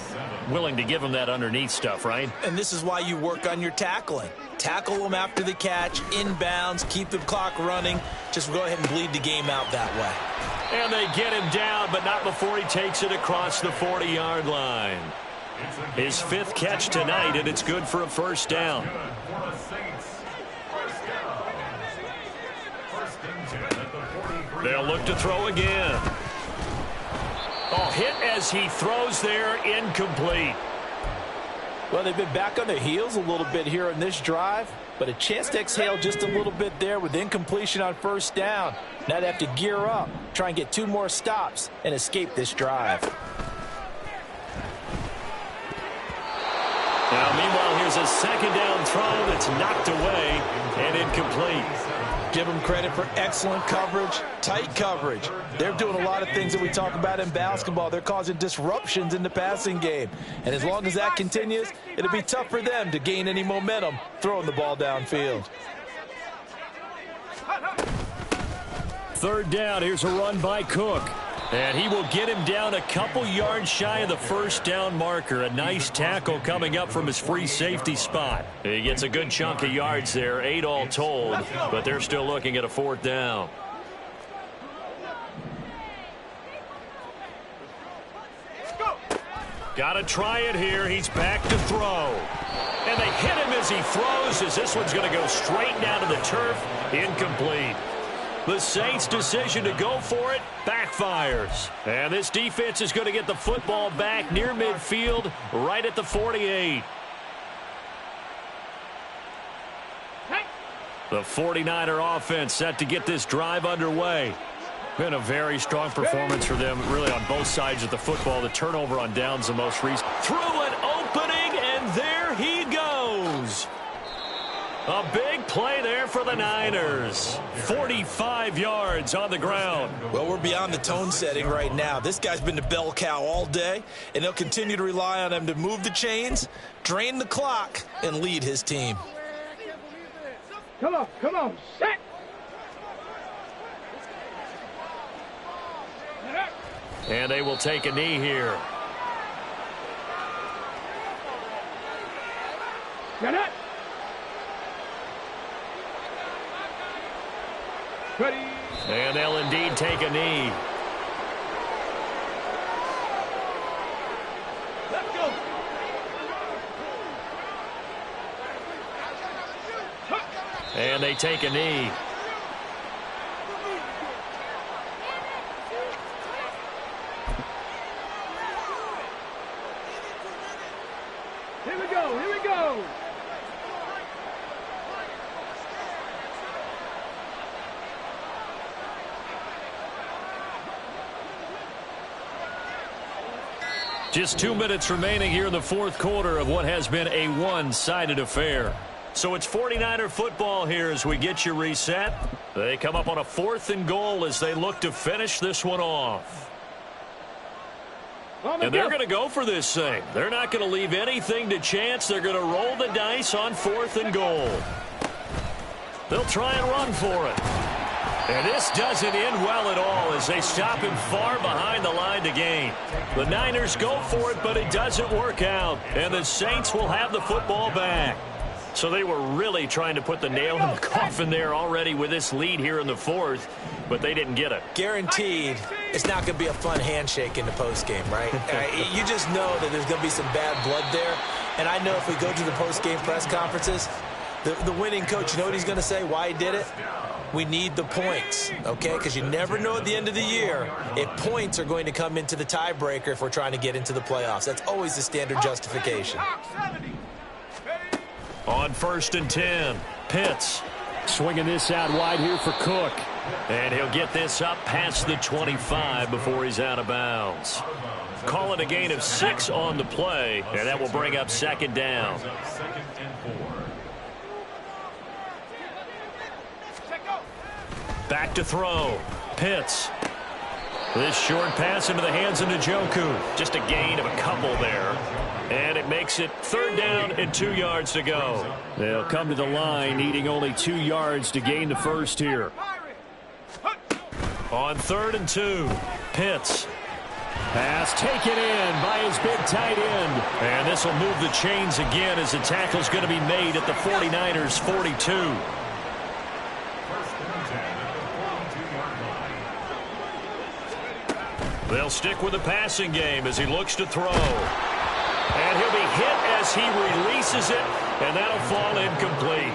Speaker 5: Willing to give him that underneath stuff, right?
Speaker 2: And this is why you work on your tackling. Tackle them after the catch, inbounds, keep the clock running. Just go ahead and bleed the game out that way.
Speaker 5: And they get him down, but not before he takes it across the 40-yard line. His 5th catch tonight, and it's good for a first down. They'll look to throw again. Oh, hit as he throws there, incomplete.
Speaker 6: Well, they've been back on their heels a little bit here in this drive, but a chance to exhale just a little bit there with incompletion on first down. Now they have to gear up, try and get 2 more stops, and escape this drive.
Speaker 5: Now, meanwhile, here's a second down throw that's knocked away and incomplete.
Speaker 2: Give them credit for excellent coverage, tight coverage. They're doing a lot of things that we talk about in basketball. They're causing disruptions in the passing game. And as long as that continues, it'll be tough for them to gain any momentum throwing the ball downfield.
Speaker 5: Third down, here's a run by Cook. And he will get him down a couple yards shy of the first down marker. A nice tackle coming up from his free safety spot. He gets a good chunk of yards there, 8 all told, but they're still looking at a 4th down. Got to try it here. He's back to throw. And they hit him as he throws, as this one's going to go straight down to the turf. Incomplete. The Saints' decision to go for it backfires. And this defense is going to get the football back near midfield, right at the 48. The 49er offense set to get this drive underway. Been a very strong performance for them, really on both sides of the football. The turnover on downs the most recent. Through an opening, and there he goes. A big play there for the Niners. 45 yards on the ground.
Speaker 2: Well, we're beyond the tone setting right now. This guy's been the bell cow all day, and they'll continue to rely on him to move the chains, drain the clock, and lead his team.
Speaker 3: Come on, set.
Speaker 5: And they will take a knee here.
Speaker 3: Get it. Ready.
Speaker 5: And they'll indeed take a knee.
Speaker 3: Let's go.
Speaker 5: And they take a knee.
Speaker 3: Here we go, here we go.
Speaker 5: Just 2 minutes remaining here in the fourth quarter of what has been a one-sided affair. So it's 49er football here as we get you reset. They come up on a 4th and goal as they look to finish this one off. And they're going to go for this thing. They're not going to leave anything to chance. They're going to roll the dice on 4th and goal. They'll try and run for it. And this doesn't end well at all as they stop him far behind the line to gain. The Niners go for it, but it doesn't work out. And the Saints will have the football back. So they were really trying to put the nail in the coffin there already with this lead here in the fourth, but they didn't get it.
Speaker 2: Guaranteed it's not going to be a fun handshake in the postgame, right? You just know that there's going to be some bad blood there. And I know if we go to the postgame press conferences, the winning coach, you know what he's going to say, why he did it? We need the points, okay? Because you never know at the end of the year if points are going to come into the tiebreaker if we're trying to get into the playoffs. That's always the standard justification.
Speaker 5: On 1st and 10, Pitts swinging this out wide here for Cook. And he'll get this up past the 25 before he's out of bounds. Call it a gain of 6 on the play, and that will bring up 2nd down. Back to throw. Pitts. This short pass into the hands of Njoku. Just a gain of a couple there. And it makes it 3rd down and 2 yards to go. They'll come to the line needing only 2 yards to gain the first here. On 3rd and 2, Pitts. Pass taken in by his big tight end. And this will move the chains again as the tackle's going to be made at the 49ers' 42. They'll stick with the passing game as he looks to throw. And he'll be hit as he releases it, and that'll fall incomplete.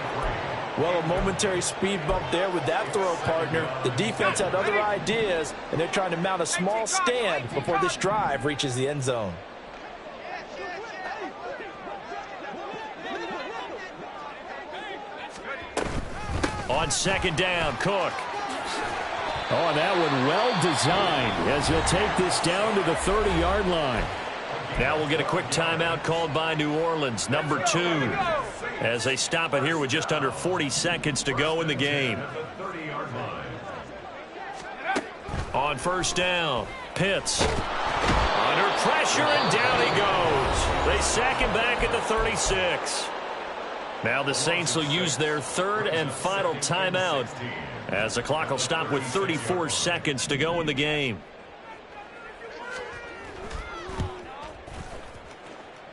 Speaker 6: Well, a momentary speed bump there with that throw, partner. The defense had other ideas, and they're trying to mount a small stand before this drive reaches the end zone.
Speaker 5: On 2nd down, Cook.
Speaker 7: Oh, and that one well designed as he'll take this down to the 30-yard line.
Speaker 5: Now we'll get a quick timeout called by New Orleans, number 2, as they stop it here with just under 40 seconds to go in the game. On 1st down, Pitts. Under pressure, and down he goes. They sack him back at the 36. Now the Saints will use their 3rd and final timeout as the clock will stop with 34 seconds to go in the game.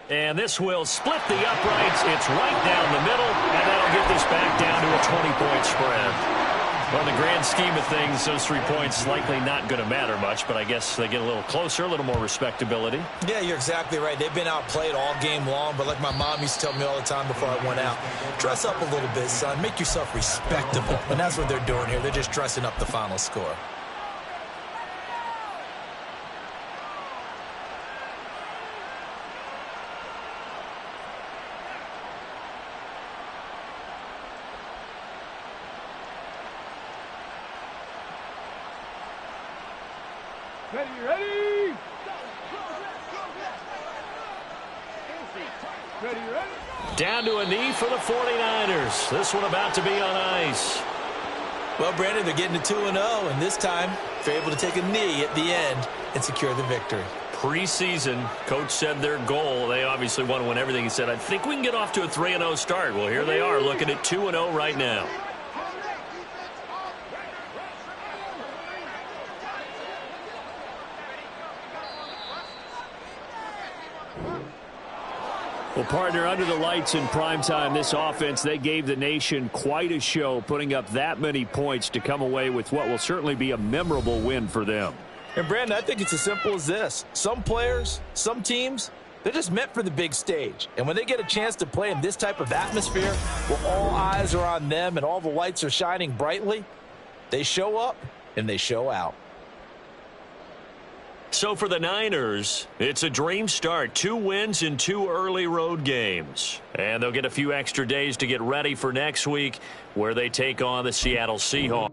Speaker 5: And this will split the uprights. It's right down the middle, and that'll get this back down to a 20-point spread. Well, in the grand scheme of things, those 3 points likely not going to matter much, but I guess they get a little closer, a little more respectability.
Speaker 2: Yeah, you're exactly right. They've been outplayed all game long, but like my mom used to tell me all the time before I went out, dress up a little bit, son. Make yourself respectable. And that's what they're doing here. They're just dressing up the final score.
Speaker 3: Ready, ready! Ready, ready?
Speaker 5: Down to a knee for the 49ers. This one about to be on ice.
Speaker 2: Well, Brandon, they're getting to 2-0, and this time they're able to take a knee at the end and secure the victory.
Speaker 5: Preseason, coach said their goal, they obviously want to win everything. He said, I think we can get off to a 3-0 start. Well, here they are looking at 2-0 right now.
Speaker 7: Well, partner, under the lights in primetime, this offense, they gave the nation quite a show, putting up that many points to come away with what will certainly be a memorable win for them.
Speaker 6: And, Brandon, I think it's as simple as this. Some players, some teams, they're just meant for the big stage. And when they get a chance to play in this type of atmosphere, where all eyes are on them and all the lights are shining brightly, they show up and they show out.
Speaker 5: So for the Niners, it's a dream start. 2 wins in 2 early road games. And they'll get a few extra days to get ready for next week, where they take on the Seattle Seahawks.